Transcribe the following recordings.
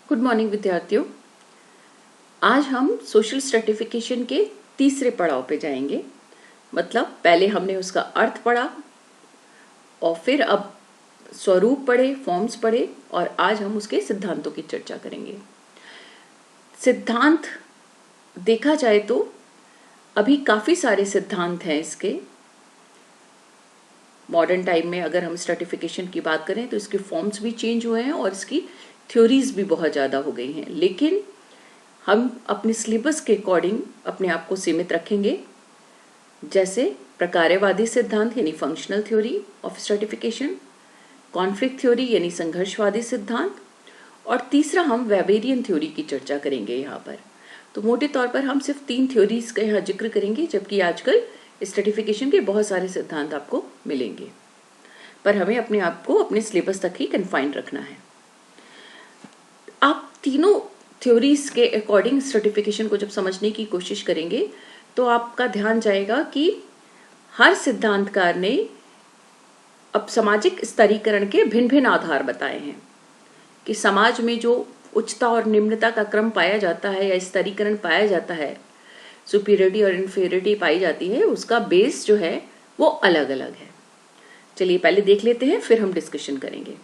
Good morning विद्यार्थियों। आज हम सोशल स्ट्रेटिफिकेशन के तीसरे पड़ाव पे जाएंगे। मतलब पहले हमने उसका अर्थ पढ़ा और फिर अब स्वरूप पढ़े, फॉर्म्स पढ़े और आज हम उसके सिद्धांतों की चर्चा करेंगे। सिद्धांत देखा जाए तो अभी काफ़ी सारे सिद्धांत हैं इसके। मॉडर्न टाइम में अगर हम स्ट्रेटिफिकेशन की बात करें तो इसके फॉर्म्स भी चेंज हुए हैं और इसकी थ्योरीज भी बहुत ज़्यादा हो गई हैं, लेकिन हम अपने सिलेबस के अकॉर्डिंग अपने आप को सीमित रखेंगे। जैसे प्रकार्यवादी सिद्धांत यानी functional theory of stratification, conflict theory यानी संघर्षवादी सिद्धांत, और तीसरा हम वेबेरियन थ्योरी की चर्चा करेंगे यहाँ पर। तो मोटे तौर पर हम सिर्फ 3 थ्योरीज का यहाँ जिक्र करेंगे, जबकि आजकल स्ट्रेटिफिकेशन के बहुत सारे सिद्धांत आपको मिलेंगे, पर हमें अपने आप को अपने सिलेबस तक ही कन्फाइंड रखना है। आप तीनों थ्योरीज के अकॉर्डिंग स्ट्रेटिफिकेशन को जब समझने की कोशिश करेंगे तो आपका ध्यान जाएगा कि हर सिद्धांतकार ने अब सामाजिक स्तरीकरण के भिन्न भिन्न आधार बताए हैं कि समाज में जो उच्चता और निम्नता का क्रम पाया जाता है या स्तरीकरण पाया जाता है, सुपीरियरिटी और इन्फीरियरिटी पाई जाती है, उसका बेस जो है वो अलग अलग है। चलिए पहले देख लेते हैं, फिर हम डिस्कशन करेंगे।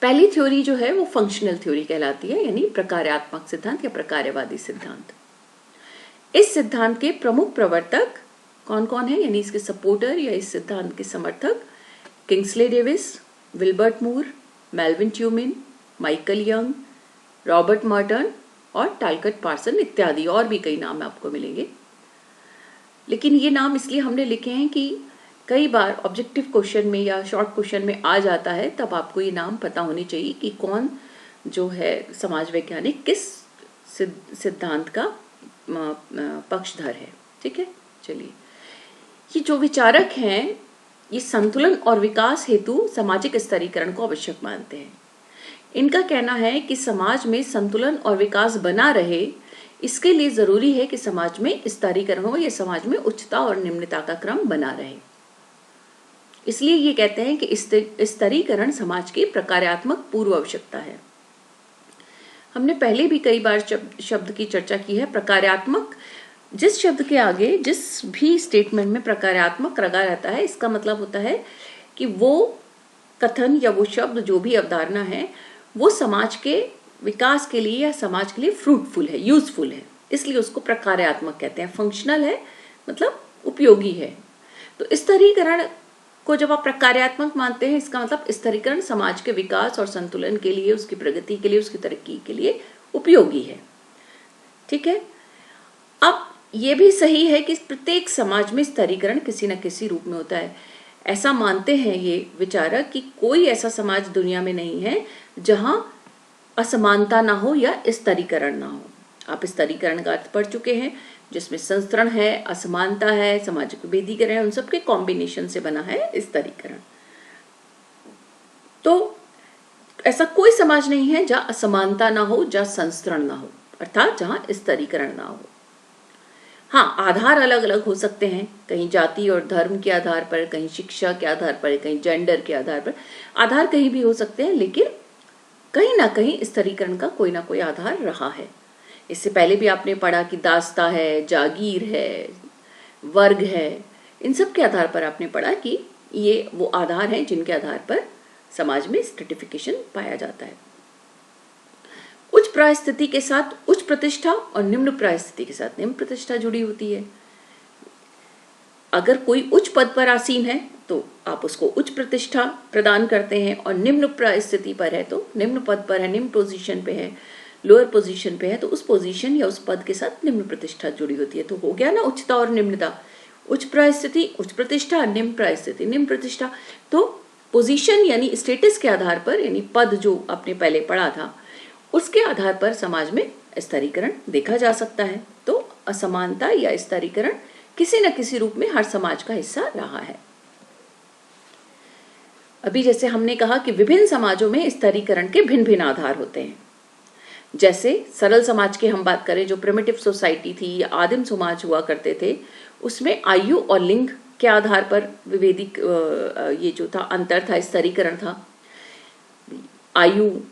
पहली थ्योरी जो है वो फंक्शनल थ्योरी कहलाती है, यानी प्रकार्यात्मक सिद्धांत या प्रकार्यवादी सिद्धांत। इस सिद्धांत के प्रमुख प्रवर्तक कौन कौन है, यानी इसके सपोर्टर या इस सिद्धांत के समर्थक Kingsley Davis, Wilbert Moore, Melvin Tumin, Michael Young, Robert Merton और टालकट पार्सन इत्यादि, और भी कई नाम आपको मिलेंगे। लेकिन ये नाम इसलिए हमने लिखे हैं कि कई बार ऑब्जेक्टिव क्वेश्चन में या शॉर्ट क्वेश्चन में आ जाता है, तब आपको ये नाम पता होनी चाहिए कि कौन जो है समाज वैज्ञानिक किस सिद्धांत का पक्षधर है। ठीक है, चलिए। ये जो विचारक हैं ये संतुलन और विकास हेतु सामाजिक स्तरीकरण को आवश्यक मानते हैं। इनका कहना है कि समाज में संतुलन और विकास बना रहे, इसके लिए जरूरी है कि समाज में स्तरीकरण हो या समाज में उच्चता और निम्नता का क्रम बना रहे। इसलिए ये कहते हैं कि स्तरीकरण समाज की प्रकार्यात्मक पूर्व आवश्यकता है। हमने पहले भी कई बार शब्द की चर्चा की है। प्रकार्यात्मक, जिस शब्द के आगे जिस भी स्टेटमेंट में प्रकार्यात्मक लगा रहता है, इसका मतलब होता है कि वो कथन या वो शब्द, जो भी अवधारणा है, वो समाज के विकास के लिए या समाज के लिए फ्रूटफुल है, यूजफुल है, इसलिए उसको प्रकार्यात्मक कहते हैं। फंक्शनल है मतलब उपयोगी है। तो स्तरीकरण को जब आप प्रकार्यात्मक मानते हैं, इसका मतलब स्तरीकरण समाज के विकास और संतुलन के लिए, उसकी प्रगति के लिए, उसकी तरक्की के लिए उपयोगी है। ठीक है। अब ये भी सही है कि प्रत्येक समाज में स्तरीकरण किसी न किसी रूप में होता है। ऐसा मानते हैं ये विचारक कि कोई ऐसा समाज दुनिया में नहीं है जहां असमानता ना हो या स्तरीकरण ना हो। आप स्तरीकरण का अर्थ पढ़ चुके हैं, जिसमें संस्तरण है, असमानता है, सामाजिक विभेदीकरण है, उन सबके कॉम्बिनेशन से बना है स्तरीकरण। तो ऐसा कोई समाज नहीं है जहां असमानता ना हो, जहां संस्तरण ना हो, अर्थात जहां स्तरीकरण ना हो। हाँ, आधार अलग अलग हो सकते हैं, कहीं जाति और धर्म के आधार पर, कहीं शिक्षा के आधार पर, कहीं जेंडर के आधार पर, आधार कहीं भी हो सकते हैं, लेकिन कहीं ना कहीं स्तरीकरण का कोई ना कोई आधार रहा है। इससे पहले भी आपने पढ़ा कि दास्ता है, जागीर है, वर्ग है, इन सब के आधार पर आपने पढ़ा कि ये वो आधार हैं जिनके आधार पर समाज में स्ट्रेटिफिकेशन पाया जाता है। उच्च परिस्थिति के साथ उच्च प्रतिष्ठा और निम्न परिस्थिति के साथ निम्न प्रतिष्ठा जुड़ी होती है। अगर कोई उच्च पद पर आसीन है तो आप उसको उच्च प्रतिष्ठा प्रदान करते हैं, और निम्न परिस्थिति पर है तो निम्न पद पर है, निम्न पोजीशन पे है, लोअर पोजीशन पे है, तो उस पोजीशन या उस पद के साथ निम्न प्रतिष्ठा जुड़ी होती है। तो हो गया ना उच्चता और निम्नता। उच्च परिस्थिति उच्च प्रतिष्ठा, निम्न परिस्थिति निम्न प्रतिष्ठा। तो पोजीशन यानी स्टेटस के आधार पर, यानी पद जो आपने पहले पढ़ा था, उसके आधार पर समाज में स्तरीकरण देखा जा सकता है। तो असमानता या स्तरीकरण किसी न किसी रूप में हर समाज का हिस्सा रहा है। अभी जैसे हमने कहा कि विभिन्न समाजों में स्तरीकरण के भिन्न भिन्न आधार होते हैं। जैसे सरल समाज की हम बात करें, जो प्रिमिटिव सोसाइटी थी या आदिम समाज हुआ करते थे, उसमें आयु और लिंग के आधार पर विभेदिक ये जो था अंतर था, स्तरीकरण था।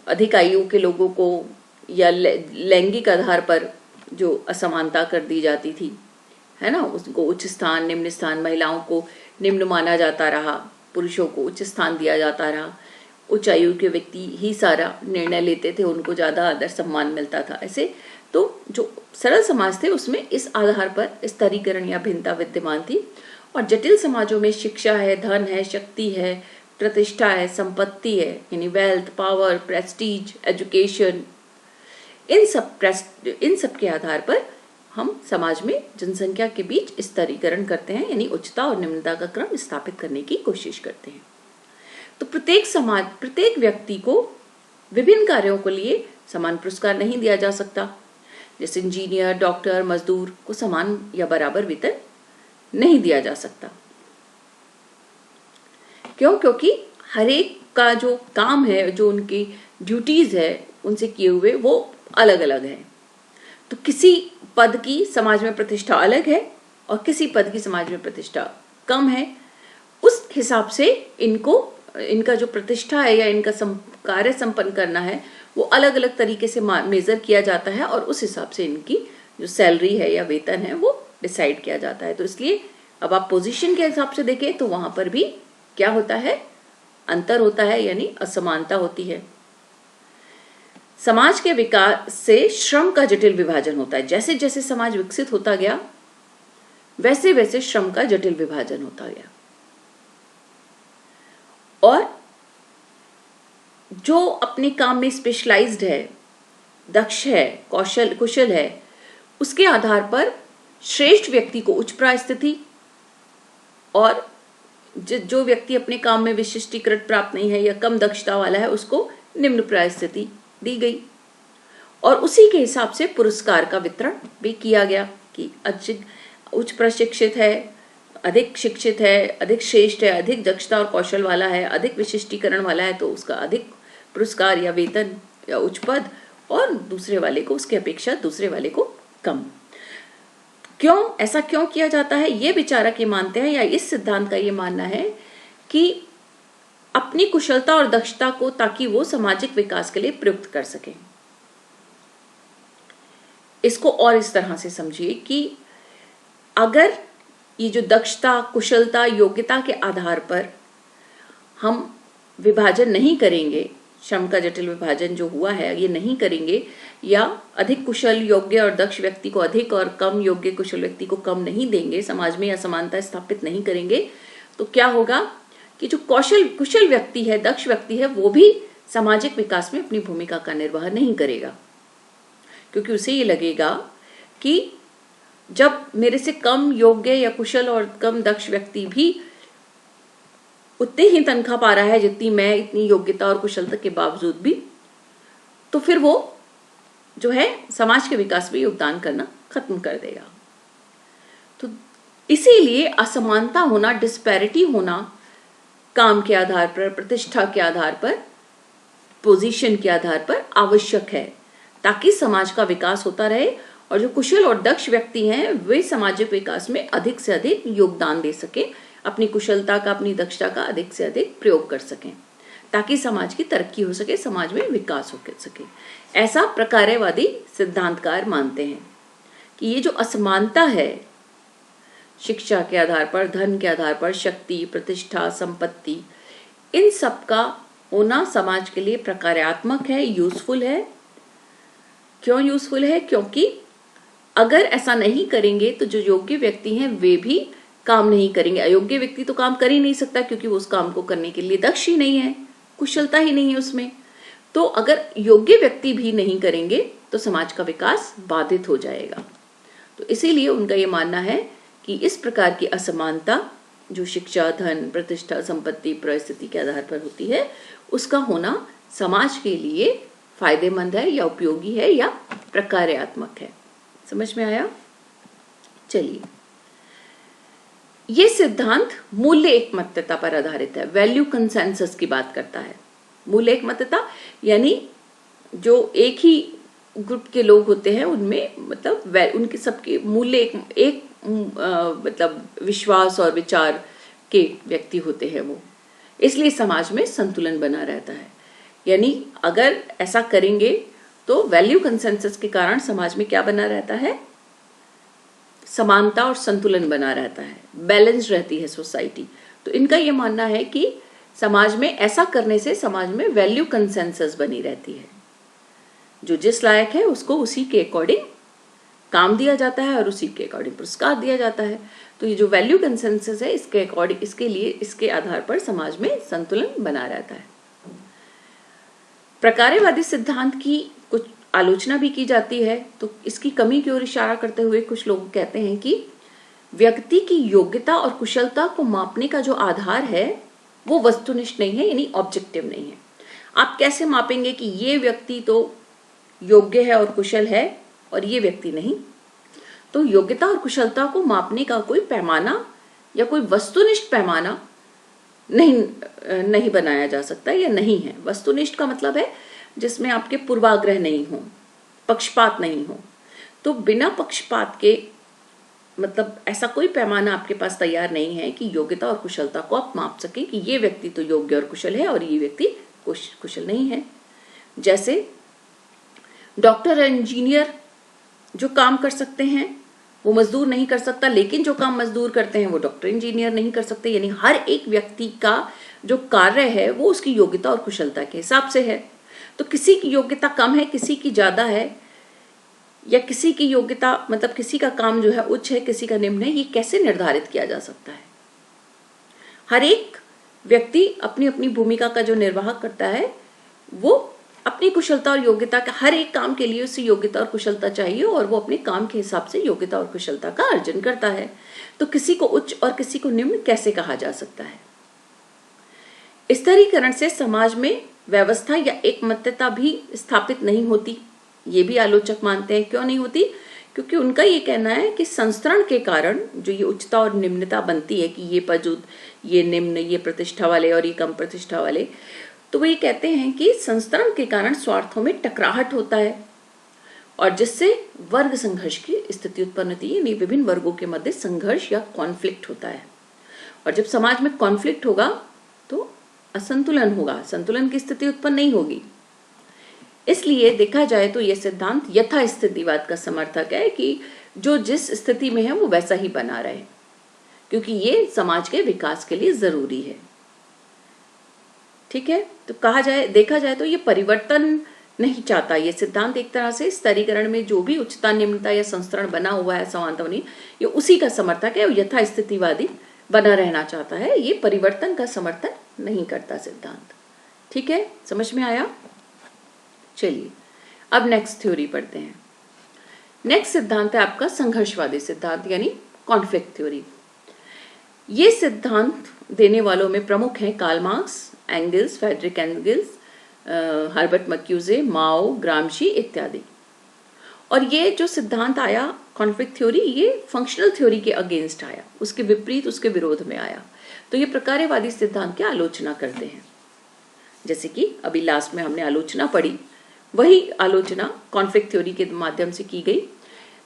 अधिक आयु के लोगों को या लैंगिक आधार पर जो असमानता कर दी जाती थी, है ना, उसको उच्च स्थान निम्न स्थान, महिलाओं को निम्न माना जाता रहा, पुरुषों को उच्च स्थान दिया जाता रहा, उच्च आयु के व्यक्ति ही सारा निर्णय लेते थे, उनको ज्यादा आदर सम्मान मिलता था। ऐसे तो जो सरल समाज थे उसमें इस आधार पर स्तरीकरण या भिन्नता विद्यमान थी। और जटिल समाजों में शिक्षा है, धन है, शक्ति है, प्रतिष्ठा है, संपत्ति है, यानी वेल्थ, पावर, प्रेस्टीज, एजुकेशन, इन सब के आधार पर हम समाज में जनसंख्या के बीच स्तरीकरण करते हैं, यानी उच्चता और निम्नता का क्रम स्थापित करने की कोशिश करते हैं। तो प्रत्येक व्यक्ति को विभिन्न कार्यों के लिए समान पुरस्कार नहीं दिया जा सकता। जैसे इंजीनियर, डॉक्टर, मजदूर को समान या बराबर वेतन नहीं दिया जा सकता। क्यों? क्योंकि हर एक का जो काम है, जो उनकी ड्यूटीज है उनसे किए हुए, वो अलग अलग है। तो किसी पद की समाज में प्रतिष्ठा अलग है और किसी पद की समाज में प्रतिष्ठा कम है। उस हिसाब से इनका जो प्रतिष्ठा है या इनका कार्य संपन्न करना है वो अलग अलग तरीके से मेजर किया जाता है और उस हिसाब से इनकी जो सैलरी है या वेतन है वो डिसाइड किया जाता है। तो इसलिए अब आप पोजीशन के हिसाब से देखें तो वहां पर भी क्या होता है, अंतर होता है, यानी असमानता होती है। समाज के विकास से श्रम का जटिल विभाजन होता है। जैसे जैसे समाज विकसित होता गया वैसे वैसे श्रम का जटिल विभाजन होता गया और जो अपने काम में स्पेशलाइज्ड है, दक्ष है, कुशल है, उसके आधार पर श्रेष्ठ व्यक्ति को उच्च स्थिति और जो व्यक्ति अपने काम में विशिष्टीकृत प्राप्त नहीं है या कम दक्षता वाला है उसको निम्न स्थिति दी गई। और उसी के हिसाब से पुरस्कार का वितरण भी किया गया कि उच्च प्रशिक्षित है, अधिक शिक्षित है, अधिक श्रेष्ठ है, अधिक दक्षता और कौशल वाला है, अधिक विशिष्टीकरण वाला है तो उसका अधिक पुरस्कार या वेतन या उच्च पद, और दूसरे वाले को उसके अपेक्षा दूसरे वाले को कम। ऐसा क्यों किया जाता है? ये विचारक ये मानते हैं या इस सिद्धांत का ये मानना है कि अपनी कुशलता और दक्षता को ताकि वो सामाजिक विकास के लिए प्रयुक्त कर सके। इसको और इस तरह से समझिए कि अगर ये जो दक्षता, कुशलता, योग्यता के आधार पर हम विभाजन नहीं करेंगे, श्रम का जटिल विभाजन जो हुआ है ये नहीं करेंगे, या अधिक कुशल, योग्य और दक्ष व्यक्ति को अधिक और कम योग्य, कुशल व्यक्ति को कम नहीं देंगे, समाज में असमानता स्थापित नहीं करेंगे, तो क्या होगा कि जो कुशल व्यक्ति है, दक्ष व्यक्ति है, वो भी सामाजिक विकास में अपनी भूमिका का निर्वाह नहीं करेगा। क्योंकि उसे ये लगेगा कि जब मेरे से कम योग्य या कुशल और कम दक्ष व्यक्ति भी उतने ही तनख्वाह पा रहा है जितनी मैं, इतनी योग्यता और कुशलता के बावजूद भी, तो फिर वो जो है समाज के विकास में योगदान करना खत्म कर देगा। तो इसीलिए असमानता होना, डिस्पैरिटी होना काम के आधार पर, प्रतिष्ठा के आधार पर, पोजीशन के आधार पर आवश्यक है, ताकि समाज का विकास होता रहे और जो कुशल और दक्ष व्यक्ति हैं वे सामाजिक विकास में अधिक से अधिक योगदान दे सके, अपनी कुशलता का, अपनी दक्षता का अधिक से अधिक प्रयोग कर सकें, ताकि समाज की तरक्की हो सके, समाज में विकास हो सके। ऐसा प्रकार्यवादी सिद्धांतकार मानते हैं कि ये जो असमानता है शिक्षा के आधार पर, धन के आधार पर, शक्ति, प्रतिष्ठा, संपत्ति, इन सब का होना समाज के लिए प्रकार्यात्मक है, यूजफुल है। क्यों यूजफुल है? क्योंकि अगर ऐसा नहीं करेंगे तो जो योग्य व्यक्ति हैं वे भी काम नहीं करेंगे। अयोग्य व्यक्ति तो काम कर ही नहीं सकता क्योंकि वो उस काम को करने के लिए दक्ष ही नहीं है, कुशलता ही नहीं है उसमें। तो अगर योग्य व्यक्ति भी नहीं करेंगे तो समाज का विकास बाधित हो जाएगा। तो इसीलिए उनका ये मानना है कि इस प्रकार की असमानता जो शिक्षा, धन, प्रतिष्ठा, संपत्ति, परिस्थिति के आधार पर होती है, उसका होना समाज के लिए फायदेमंद है या उपयोगी है या प्रकार्यात्मक है। समझ में आया? चलिए, ये सिद्धांत मूल्य एकमतता पर आधारित है, वैल्यू कंसेंसस की बात करता है। मूल्य एकमतता यानी जो एक ही ग्रुप के लोग होते हैं उनमें मतलब उनके सबके मूल्य एक मतलब विश्वास और विचार के व्यक्ति होते हैं वो, इसलिए समाज में संतुलन बना रहता है। यानी अगर ऐसा करेंगे तो वैल्यू कंसेंसस के कारण समाज में क्या बना रहता है, समानता और संतुलन बना रहता है, बैलेंस रहती है सोसाइटी। तो इनका ये मानना है कि समाज में ऐसा करने से समाज में वैल्यू कंसेंसस बनी रहती है, जो जिस लायक है उसको उसी के अकॉर्डिंग काम दिया जाता है और उसी के अकॉर्डिंग पुरस्कार दिया जाता है। तो ये जो वैल्यू कंसेंसस है इसके अकॉर्डिंग, इसके लिए, इसके आधार पर समाज में संतुलन बना रहता है। प्रकार्यवादी सिद्धांत की कुछ आलोचना भी की जाती है। तो इसकी कमी की ओर इशारा करते हुए कुछ लोग कहते हैं कि व्यक्ति की योग्यता और कुशलता को मापने का जो आधार है वो वस्तुनिष्ठ नहीं है, यानी ऑब्जेक्टिव नहीं है। आप कैसे मापेंगे कि ये व्यक्ति तो योग्य है और कुशल है और ये व्यक्ति नहीं? तो योग्यता और कुशलता को मापने का कोई पैमाना या कोई वस्तुनिष्ठ पैमाना नहीं बनाया जा सकता या नहीं है। वस्तुनिष्ठ का मतलब है जिसमें आपके पूर्वाग्रह नहीं हो, पक्षपात नहीं हो। तो बिना पक्षपात के, मतलब ऐसा कोई पैमाना आपके पास तैयार नहीं है कि योग्यता और कुशलता को आप माप सकें कि ये व्यक्ति तो योग्य और कुशल है और ये व्यक्ति कुशल नहीं है। जैसे डॉक्टर और इंजीनियर जो काम कर सकते हैं वो मजदूर नहीं कर सकता, लेकिन जो काम मजदूर करते हैं वो डॉक्टर इंजीनियर नहीं कर सकते। यानी हर एक व्यक्ति का जो कार्य है वो उसकी योग्यता और कुशलता के हिसाब से है। तो किसी की योग्यता कम है, किसी की ज्यादा है, या किसी की योग्यता मतलब किसी का काम जो है उच्च है, किसी का निम्न है, ये कैसे निर्धारित किया जा सकता है? हर एक व्यक्ति अपनी अपनी भूमिका का जो निर्वाह करता है वो अपनी कुशलता और योग्यता का, हर एक काम के लिए उसे योग्यता और कुशलता चाहिए और वो अपने काम के हिसाब से योग्यता और कुशलता का अर्जन करता है। तो किसी को उच्च और किसी को निम्न कैसे कहा जा सकता है? स्तरीकरण से समाज में व्यवस्था या एकमत्यता भी स्थापित नहीं होती, ये भी आलोचक मानते हैं। क्यों नहीं होती? क्योंकि उनका ये कहना है कि संस्तरण के कारण जो ये उच्चता और निम्नता बनती है कि ये पद, ये निम्न, ये प्रतिष्ठा वाले और ये कम प्रतिष्ठा वाले, तो वो ये कहते हैं कि संस्तरण के कारण स्वार्थों में टकराहट होता है और जिससे वर्ग संघर्ष की स्थिति उत्पन्न होती है, यानी विभिन्न वर्गों के मध्य संघर्ष या कॉन्फ्लिक्ट होता है। और जब समाज में कॉन्फ्लिक्ट होगा तो असंतुलन होगा, संतुलन की स्थिति उत्पन्न नहीं होगी। इसलिए देखा जाए तो यह सिद्धांत यथास्थितिवाद का समर्थक है कि जो जिस स्थिति में है वो वैसा ही बना रहे, क्योंकि ये समाज के विकास के लिए जरूरी है। ठीक है, तो देखा जाए तो ये परिवर्तन नहीं चाहता। ये सिद्धांत एक तरह से स्तरीकरण में जो भी उच्चता निम्नता या संस्तरण बना हुआ है, समानता नहीं, ये उसी का समर्थक है। यथास्थितिवादी बना रहना चाहता है, ये परिवर्तन का समर्थन नहीं करता सिद्धांत। ठीक है, समझ में आया? चलिए अब नेक्स्ट थ्योरी पढ़ते हैं। नेक्स्ट सिद्धांत है आपका संघर्षवादी सिद्धांत यानी कॉन्फ्लिक्ट थ्योरी। ये सिद्धांत देने वालों में प्रमुख हैं Karl Marx, Engels, Friedrich Engels, Herbert Marcuse, Mao, Gramsci इत्यादि। और ये जो सिद्धांत आया कॉन्फ्लिक्ट थ्योरी, ये फंक्शनल थ्योरी के अगेंस्ट आया, उसके विपरीत, उसके विरोध में आया। तो ये प्रकार्यवादी सिद्धांत की आलोचना करते हैं। जैसे कि अभी लास्ट में हमने आलोचना पढ़ी, वही आलोचना कॉन्फ्लिक्ट थ्योरी के माध्यम से की गई।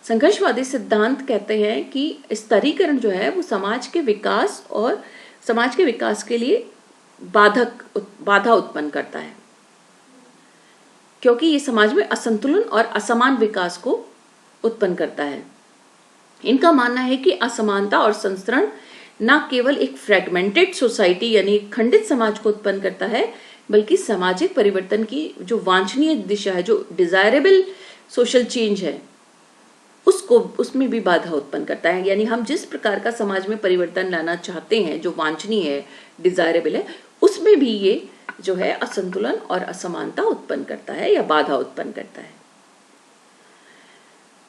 संघर्षवादी सिद्धांत कहते हैं कि स्तरीकरण जो है वो समाज के विकास और समाज के विकास के लिए बाधा उत्पन्न करता है, क्योंकि ये समाज में असंतुलन और असमान विकास को उत्पन्न करता है। इनका मानना है कि असमानता और संस्तरण न केवल एक फ्रेगमेंटेड सोसाइटी यानी खंडित समाज को उत्पन्न करता है, बल्कि सामाजिक परिवर्तन की जो वांछनीय दिशा है, जो डिजायरेबल सोशल चेंज है, उसमें भी बाधा उत्पन्न करता है। यानी हम जिस प्रकार का समाज में परिवर्तन लाना चाहते हैं, जो वांछनीय है, डिजायरेबल है, उसमें भी ये जो है असंतुलन और असमानता उत्पन्न करता है या बाधा उत्पन्न करता है।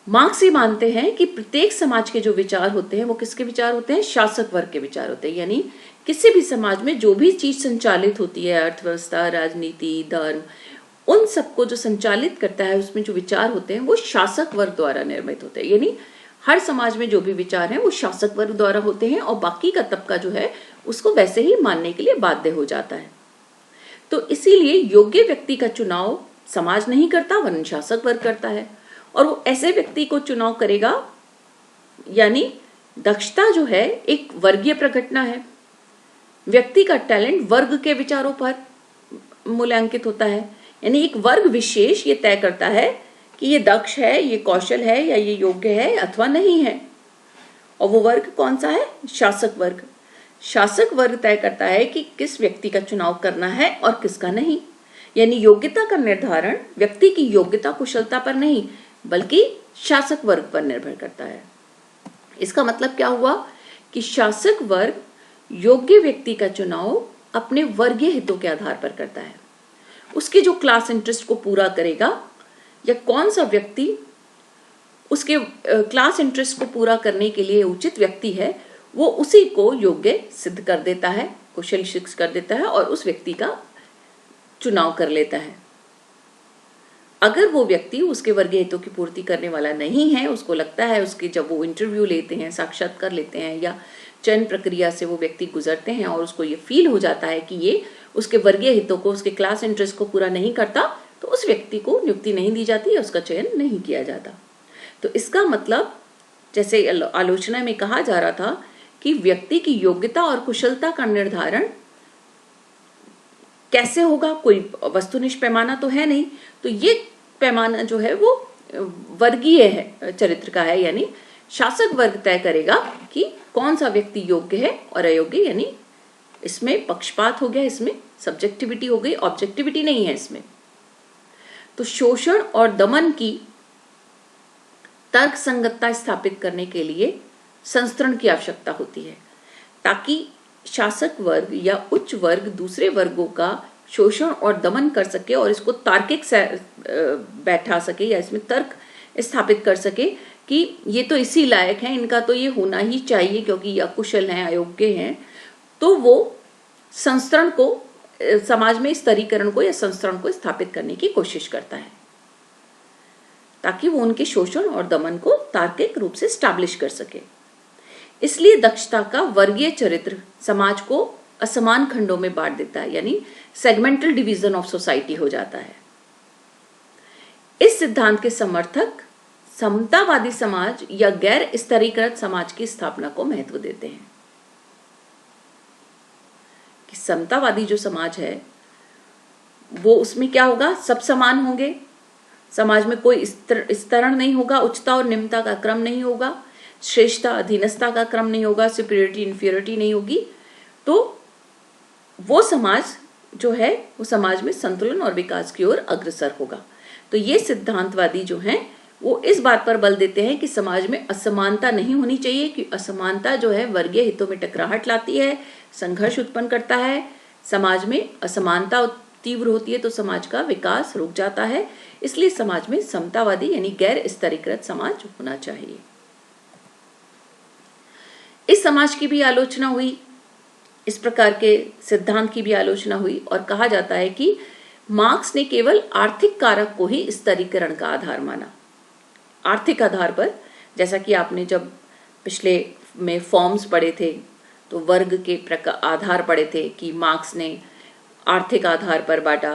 मार्क्स ये मानते हैं कि प्रत्येक समाज के जो विचार होते हैं वो किसके विचार होते हैं? शासक वर्ग के विचार होते हैं। यानी किसी भी समाज में जो भी चीज संचालित होती है, अर्थव्यवस्था, राजनीति, धर्म, उन सबको जो संचालित करता है, उसमें जो विचार होते हैं वो शासक वर्ग द्वारा निर्मित होते हैं। यानी हर समाज में जो भी विचार हैं वो शासक वर्ग द्वारा होते हैं और बाकी का तबका जो है उसको वैसे ही मानने के लिए बाध्य हो जाता है। तो इसीलिए योग्य व्यक्ति का चुनाव समाज नहीं करता, वरन शासक वर्ग करता है। और वो ऐसे व्यक्ति को चुनाव करेगा, यानी दक्षता जो है एक वर्गीय प्रघटना है। व्यक्ति का टैलेंट वर्ग के विचारों पर मूल्यांकित होता है, यानी एक वर्ग विशेष ये तय करता है कि ये दक्ष है, ये कौशल है या ये योग्य है अथवा नहीं है। और वो वर्ग कौन सा है? शासक वर्ग। शासक वर्ग तय करता है कि किस व्यक्ति का चुनाव करना है और किसका नहीं। यानी योग्यता का निर्धारण व्यक्ति की योग्यता कुशलता पर नहीं बल्कि शासक वर्ग पर निर्भर करता है। इसका मतलब क्या हुआ कि शासक वर्ग योग्य व्यक्ति का चुनाव अपने वर्गीय हितों के आधार पर करता है। उसके जो क्लास इंटरेस्ट को पूरा करेगा या कौन सा व्यक्ति उसके क्लास इंटरेस्ट को पूरा करने के लिए उचित व्यक्ति है, वो उसी को योग्य सिद्ध कर देता है, कुशल सिद्ध कर देता है और उस व्यक्ति का चुनाव कर लेता है। अगर वो व्यक्ति उसके वर्गीय हितों की पूर्ति करने वाला नहीं है, उसको लगता है उसके जब वो इंटरव्यू लेते हैं, साक्षात्कार लेते हैं या चयन प्रक्रिया से वो व्यक्ति गुजरते हैं और उसको ये फील हो जाता है कि ये उसके वर्गीय हितों को, उसके क्लास इंटरेस्ट को पूरा नहीं करता, तो उस व्यक्ति को नियुक्ति नहीं दी जाती या उसका चयन नहीं किया जाता। तो इसका मतलब जैसे आलोचना में कहा जा रहा था कि व्यक्ति की योग्यता और कुशलता का निर्धारण कैसे होगा, कोई वस्तुनिष्ठ पैमाना तो है नहीं, तो ये पैमाना जो है वो वर्गीय है, चरित्र का है, यानी शासक वर्ग तय करेगा कि कौन सा व्यक्ति योग्य है और अयोग्य, यानी इसमें पक्षपात हो गया, इसमें सब्जेक्टिविटी हो गई, ऑब्जेक्टिविटी नहीं है इसमें। तो शोषण और दमन की तर्क संगतता स्थापित करने के लिए संस्तरण की आवश्यकता होती है ताकि शासक वर्ग या उच्च वर्ग दूसरे वर्गों का शोषण और दमन कर सके और इसको तार्किक से बैठा सके या इसमें तर्क स्थापित कर सके कि ये तो इसी लायक है, इनका तो ये होना ही चाहिए क्योंकि ये अकुशल हैं, अयोग्य हैं। तो वो संस्तरण को, समाज में स्तरीकरण को या संस्तरण को स्थापित करने की कोशिश करता है ताकि वो उनके शोषण और दमन को तार्किक रूप से स्टैब्लिश कर सके। इसलिए दक्षता का वर्गीय चरित्र समाज को असमान खंडों में बांट देता है, यानी सेगमेंटल डिवीजन ऑफ सोसाइटी हो जाता है। इस सिद्धांत के समर्थक समतावादी समाज या गैर स्तरीकृत समाज की स्थापना को महत्व देते हैं कि समतावादी जो समाज है वो, उसमें क्या होगा, सब समान होंगे, समाज में कोई स्तरण नहीं होगा, उच्चता और निम्नता का क्रम नहीं होगा, श्रेष्ठता अधीनस्था का क्रम नहीं होगा, सुपीरियरिटी इंफीरियरिटी नहीं होगी। तो वो समाज जो है वो समाज में संतुलन और विकास की ओर अग्रसर होगा। तो ये सिद्धांतवादी जो हैं वो इस बात पर बल देते हैं कि समाज में असमानता नहीं होनी चाहिए, कि असमानता जो है वर्गीय हितों में टकराहट लाती है, संघर्ष उत्पन्न करता है। समाज में असमानता तीव्र होती है तो समाज का विकास रुक जाता है। इसलिए समाज में समतावादी यानी गैर स्तरीकृत समाज होना चाहिए। इस समाज की भी आलोचना हुई, इस प्रकार के सिद्धांत की भी आलोचना हुई और कहा जाता है कि मार्क्स ने केवल आर्थिक कारक को ही स्तरीकरण का आधार माना। आर्थिक आधार पर, जैसा कि आपने जब पिछले में फॉर्म्स पढ़े थे तो वर्ग के आधार पढ़े थे कि मार्क्स ने आर्थिक आधार पर बांटा,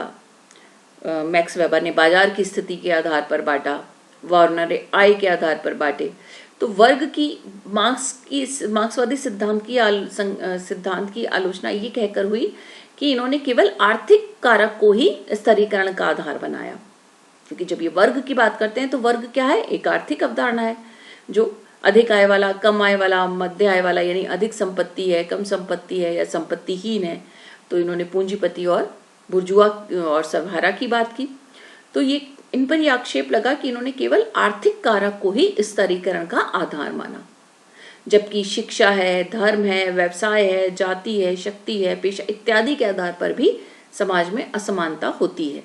मैक्स वेबर ने बाजार की स्थिति के आधार पर बांटा, वार्नर ने आय के आधार पर बांटे। तो वर्ग की मार्क्सवादी सिद्धांत की आलोचना ये कहकर हुई कि इन्होंने केवल आर्थिक कारक को ही स्तरीकरण का आधार बनाया, क्योंकि जब ये वर्ग की बात करते हैं तो वर्ग क्या है, एक आर्थिक अवधारणा है। जो अधिक आय वाला, कम आय वाला, मध्य आय वाला, यानी अधिक संपत्ति है, कम संपत्ति है या संपत्तिहीन है, तो इन्होंने पूंजीपति और बुर्जुआ और सर्वहारा की बात की। तो ये इन पर यह आक्षेप लगा कि इन्होंने केवल आर्थिक कारक को ही स्तरीकरण का आधार माना, जबकि शिक्षा है, धर्म है, व्यवसाय है, जाति है, शक्ति है, पेशा इत्यादि के आधार पर भी समाज में असमानता होती है।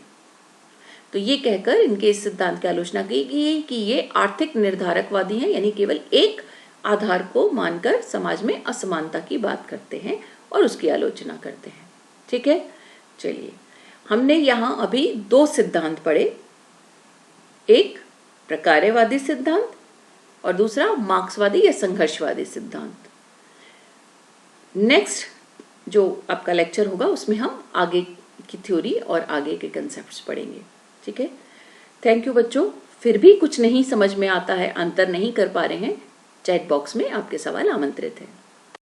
तो ये कहकर इनके इस सिद्धांत की आलोचना की गई कि ये आर्थिक निर्धारकवादी हैं, यानी केवल एक आधार को मानकर समाज में असमानता की बात करते हैं और उसकी आलोचना करते हैं। ठीक है, चलिए हमने यहाँ अभी दो सिद्धांत पढ़े, एक प्रकार्यवादी सिद्धांत और दूसरा मार्क्सवादी या संघर्षवादी सिद्धांत। नेक्स्ट जो आपका लेक्चर होगा उसमें हम आगे की थ्योरी और आगे के कंसेप्ट्स पढ़ेंगे। ठीक है, थैंक यू बच्चों। फिर भी कुछ नहीं समझ में आता है, अंतर नहीं कर पा रहे हैं, चैट बॉक्स में आपके सवाल आमंत्रित हैं।